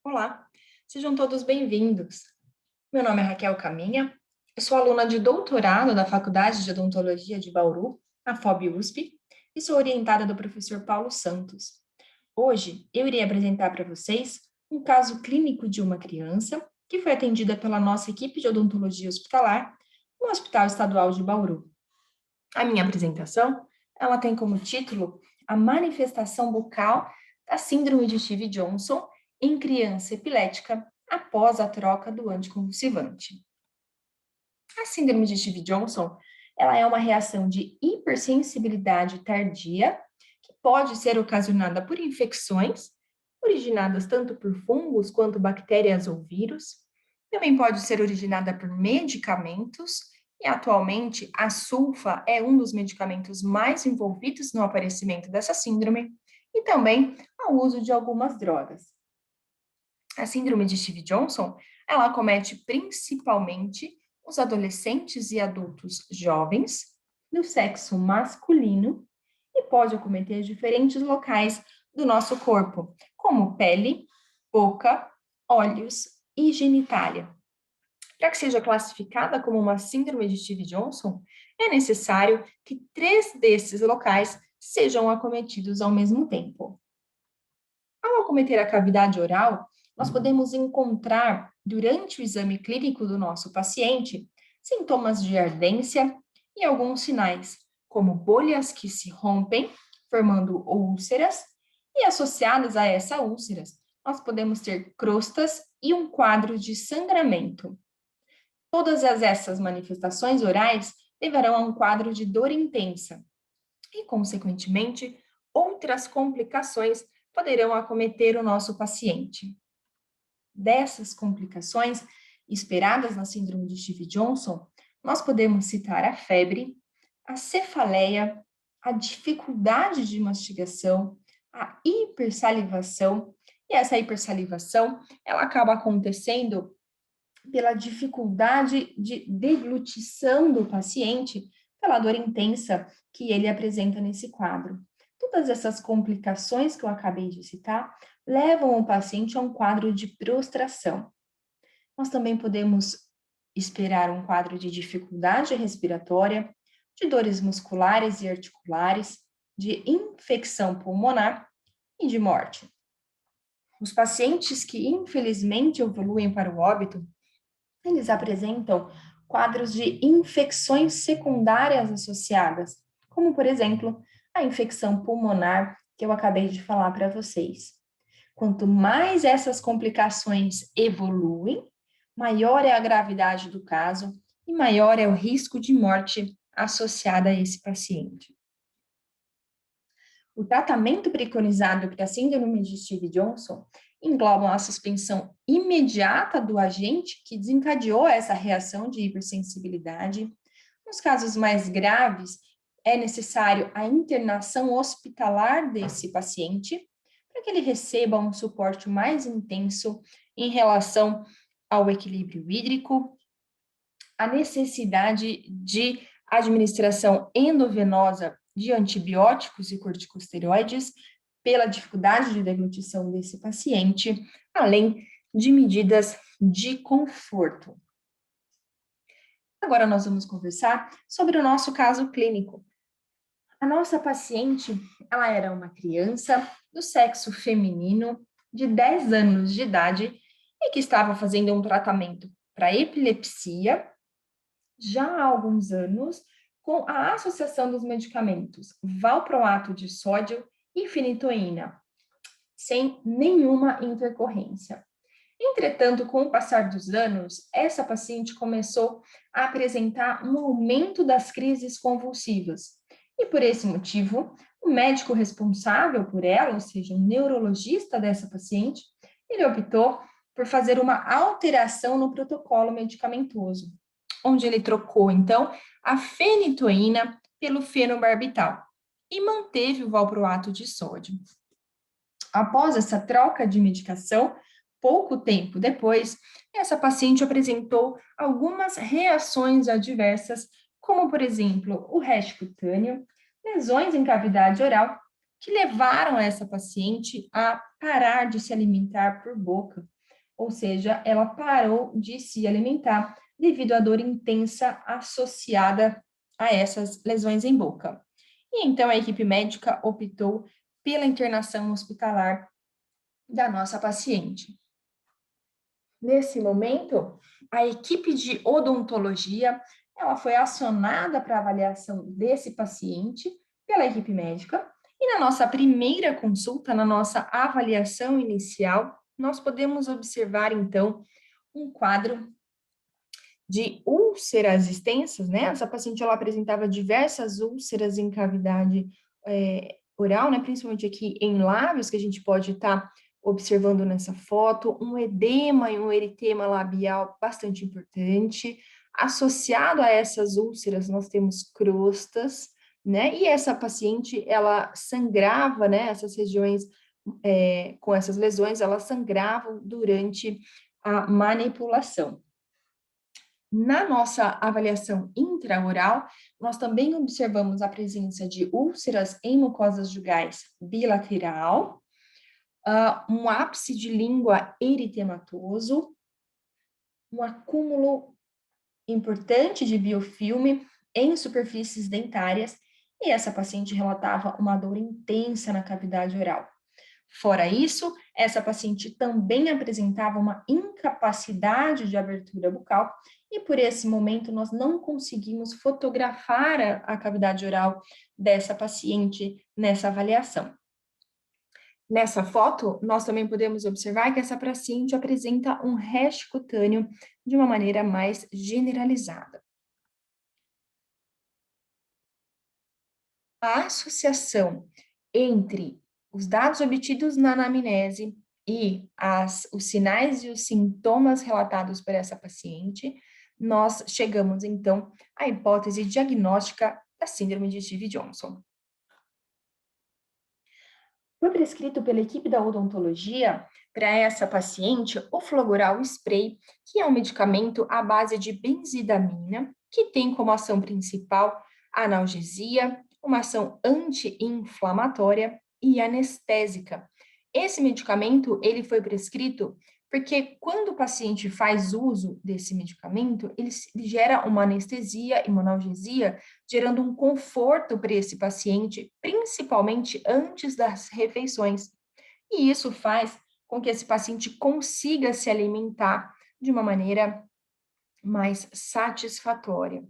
Olá, sejam todos bem-vindos. Meu nome é Raquel Caminha, eu sou aluna de doutorado da Faculdade de Odontologia de Bauru, na FOB-USP, e sou orientada do professor Paulo Santos. Hoje, eu irei apresentar para vocês um caso clínico de uma criança que foi atendida pela nossa equipe de odontologia hospitalar no Hospital Estadual de Bauru. A minha apresentação, ela tem como título a manifestação bucal da síndrome de Stevens-Johnson em criança epilética após a troca do anticonvulsivante. A síndrome de Stevens-Johnson, ela é uma reação de hipersensibilidade tardia que pode ser ocasionada por infecções originadas tanto por fungos quanto bactérias ou vírus. Também pode ser originada por medicamentos e atualmente a sulfa é um dos medicamentos mais envolvidos no aparecimento dessa síndrome e também ao uso de algumas drogas. A síndrome de Stevens-Johnson, ela acomete principalmente os adolescentes e adultos jovens do sexo masculino e pode acometer diferentes locais do nosso corpo, como pele, boca, olhos e genitália. Para que seja classificada como uma síndrome de Stevens-Johnson, é necessário que 3 desses locais sejam acometidos ao mesmo tempo. Ao acometer a cavidade oral, nós podemos encontrar, durante o exame clínico do nosso paciente, sintomas de ardência e alguns sinais, como bolhas que se rompem, formando úlceras, e associadas a essas úlceras, nós podemos ter crostas e um quadro de sangramento. Todas essas manifestações orais levarão a um quadro de dor intensa e, consequentemente, outras complicações poderão acometer o nosso paciente. Dessas complicações esperadas na síndrome de Stevens-Johnson, nós podemos citar a febre, a cefaleia, a dificuldade de mastigação, a hipersalivação, e essa hipersalivação, ela acaba acontecendo pela dificuldade de deglutição do paciente, pela dor intensa que ele apresenta nesse quadro. Todas essas complicações que eu acabei de citar levam o paciente a um quadro de prostração. Nós também podemos esperar um quadro de dificuldade respiratória, de dores musculares e articulares, de infecção pulmonar e de morte. Os pacientes que infelizmente evoluem para o óbito, eles apresentam quadros de infecções secundárias associadas, como, por exemplo, a infecção pulmonar que eu acabei de falar para vocês. Quanto mais essas complicações evoluem, maior é a gravidade do caso e maior é o risco de morte associado a esse paciente. O tratamento preconizado para a síndrome de Stevens-Johnson engloba a suspensão imediata do agente que desencadeou essa reação de hipersensibilidade. Nos casos mais graves, é necessário a internação hospitalar desse paciente para que ele receba um suporte mais intenso em relação ao equilíbrio hídrico, a necessidade de administração endovenosa de antibióticos e corticosteroides pela dificuldade de deglutição desse paciente, além de medidas de conforto. Agora nós vamos conversar sobre o nosso caso clínico. A nossa paciente, ela era uma criança do sexo feminino de 10 anos de idade e que estava fazendo um tratamento para epilepsia já há alguns anos com a associação dos medicamentos valproato de sódio e fenitoína, sem nenhuma intercorrência. Entretanto, com o passar dos anos, essa paciente começou a apresentar um aumento das crises convulsivas. E por esse motivo, o médico responsável por ela, ou seja, o neurologista dessa paciente, ele optou por fazer uma alteração no protocolo medicamentoso, onde ele trocou, então, a fenitoína pelo fenobarbital e manteve o valproato de sódio. Após essa troca de medicação, pouco tempo depois, essa paciente apresentou algumas reações adversas, como, por exemplo, o rash cutâneo, lesões em cavidade oral, que levaram essa paciente a parar de se alimentar por boca ou seja, ela parou de se alimentar devido à dor intensa associada a essas lesões em boca. E então a equipe médica optou pela internação hospitalar da nossa paciente. Nesse momento, a equipe de odontologia, ela foi acionada para avaliação desse paciente pela equipe médica, e na nossa primeira consulta, na nossa avaliação inicial, nós podemos observar, então, um quadro de úlceras extensas, né? Essa paciente, ela apresentava diversas úlceras em cavidade oral, né? Principalmente aqui em lábios, que a gente pode estar observando nessa foto, um edema e um eritema labial bastante importante. Associado a essas úlceras, nós temos crostas, né? E essa paciente, ela sangrava, né? Essas regiões com essas lesões, elas sangravam durante a manipulação. Na nossa avaliação intraoral, nós também observamos a presença de úlceras em mucosas jugais bilateral, um ápice de língua eritematoso, um acúmulo importante de biofilme em superfícies dentárias, e essa paciente relatava uma dor intensa na cavidade oral. Fora isso, essa paciente também apresentava uma incapacidade de abertura bucal, e por esse momento nós não conseguimos fotografar a cavidade oral dessa paciente nessa avaliação. Nessa foto, nós também podemos observar que essa paciente apresenta um rash cutâneo de uma maneira mais generalizada. A associação entre os dados obtidos na anamnese e os sinais e os sintomas relatados por essa paciente, nós chegamos, então, à hipótese diagnóstica da síndrome de Stevens-Johnson. Foi prescrito pela equipe da odontologia para essa paciente o Flogural Spray, que é um medicamento à base de benzidamina, que tem como ação principal analgesia, uma ação anti-inflamatória e anestésica. Esse medicamento, ele foi prescrito porque quando o paciente faz uso desse medicamento, ele gera uma anestesia e uma analgesia, gerando um conforto para esse paciente, principalmente antes das refeições. E isso faz com que esse paciente consiga se alimentar de uma maneira mais satisfatória.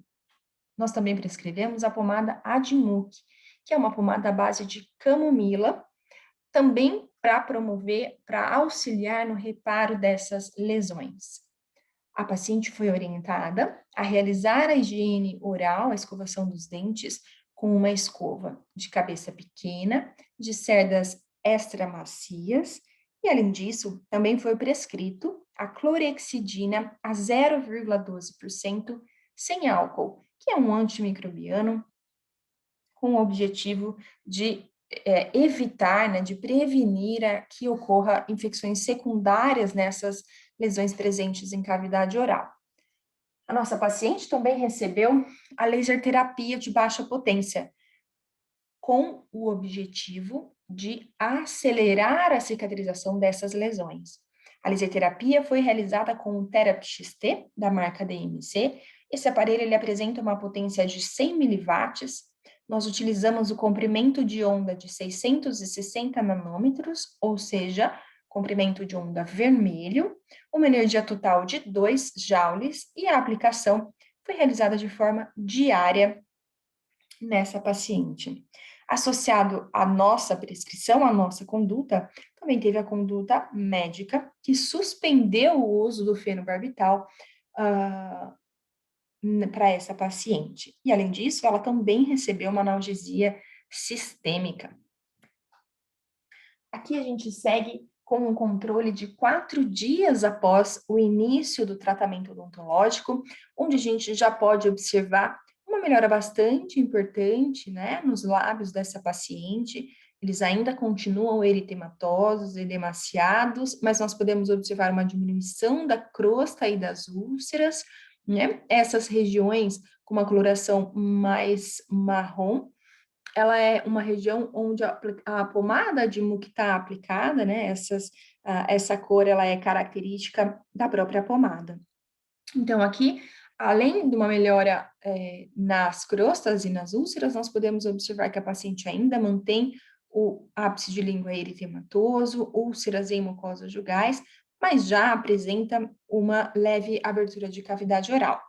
Nós também prescrevemos a pomada Admuc, que é uma pomada à base de camomila, também para auxiliar no reparo dessas lesões. A paciente foi orientada a realizar a higiene oral, a escovação dos dentes, com uma escova de cabeça pequena, de cerdas extra macias, e além disso, também foi prescrito a clorexidina a 0,12% sem álcool, que é um antimicrobiano com o objetivo de evitar, né, de prevenir que ocorra infecções secundárias nessas lesões presentes em cavidade oral. A nossa paciente também recebeu a laser terapia de baixa potência, com o objetivo de acelerar a cicatrização dessas lesões. A laser terapia foi realizada com o Therapy XT, da marca DMC. Esse aparelho ele apresenta uma potência de 100 miliwatts. Nós utilizamos o comprimento de onda de 660 nanômetros, ou seja, comprimento de onda vermelho, uma energia total de 2 joules, e a aplicação foi realizada de forma diária nessa paciente. Associado à nossa prescrição, à nossa conduta, também teve a conduta médica, que suspendeu o uso do fenobarbital para essa paciente. E, além disso, ela também recebeu uma analgesia sistêmica. Aqui a gente segue com um controle de 4 dias após o início do tratamento odontológico, onde a gente já pode observar uma melhora bastante importante, né, nos lábios dessa paciente. Eles ainda continuam eritematosos, edemaciados, mas nós podemos observar uma diminuição da crosta e das úlceras, né? Essas regiões com uma coloração mais marrom, ela é uma região onde a pomada de muco está aplicada, né? Essa cor, ela é característica da própria pomada. Então, aqui, além de uma melhora nas crostas e nas úlceras, nós podemos observar que a paciente ainda mantém o ápice de língua eritematoso, úlceras em mucosas jugais, mas já apresenta uma leve abertura de cavidade oral.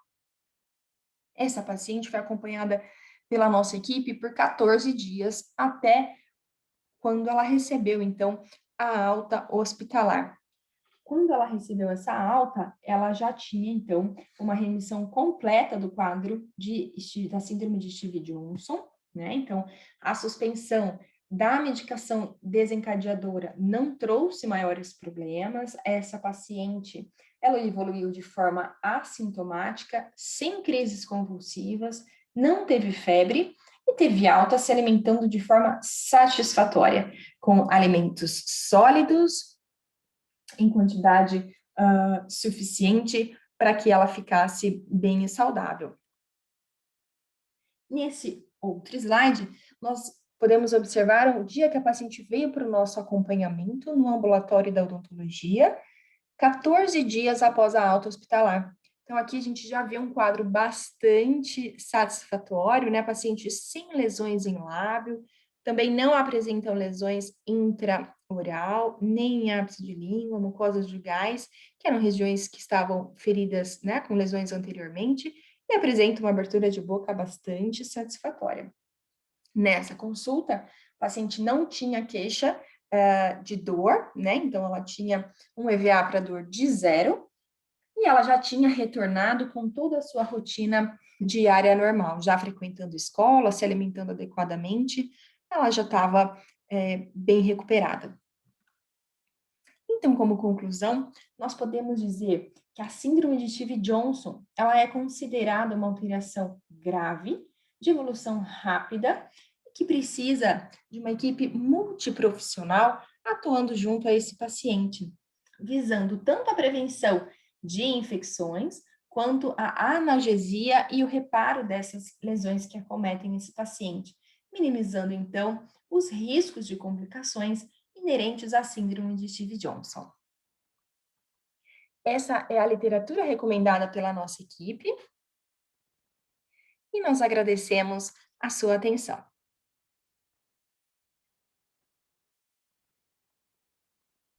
Essa paciente foi acompanhada pela nossa equipe por 14 dias, até quando ela recebeu, então, a alta hospitalar. Quando ela recebeu essa alta, ela já tinha, então, uma remissão completa do quadro da síndrome de Stevens-Johnson, né? Então, a suspensão da medicação desencadeadora não trouxe maiores problemas. Essa paciente, ela evoluiu de forma assintomática, sem crises convulsivas, não teve febre e teve alta se alimentando de forma satisfatória, com alimentos sólidos, em quantidade suficiente para que ela ficasse bem e saudável. Nesse outro slide, nós podemos observar o dia que a paciente veio para o nosso acompanhamento no ambulatório da odontologia, 14 dias após a alta hospitalar. Então, aqui a gente já vê um quadro bastante satisfatório, né? Paciente sem lesões em lábio, também não apresentam lesões intraoral, nem em ápice de língua, mucosas jugais, que eram regiões que estavam feridas, né, com lesões anteriormente, e apresentam uma abertura de boca bastante satisfatória. Nessa consulta, o paciente não tinha queixa de dor, né? Então, ela tinha um EVA para dor de 0, e ela já tinha retornado com toda a sua rotina diária normal, já frequentando escola, se alimentando adequadamente, ela já estava bem recuperada. Então, como conclusão, nós podemos dizer que a síndrome de Stevens-Johnson, ela é considerada uma alteração grave, de evolução rápida, que precisa de uma equipe multiprofissional atuando junto a esse paciente, visando tanto a prevenção de infecções, quanto a analgesia e o reparo dessas lesões que acometem esse paciente, minimizando, então, os riscos de complicações inerentes à síndrome de Stevens-Johnson. Essa é a literatura recomendada pela nossa equipe e nós agradecemos a sua atenção.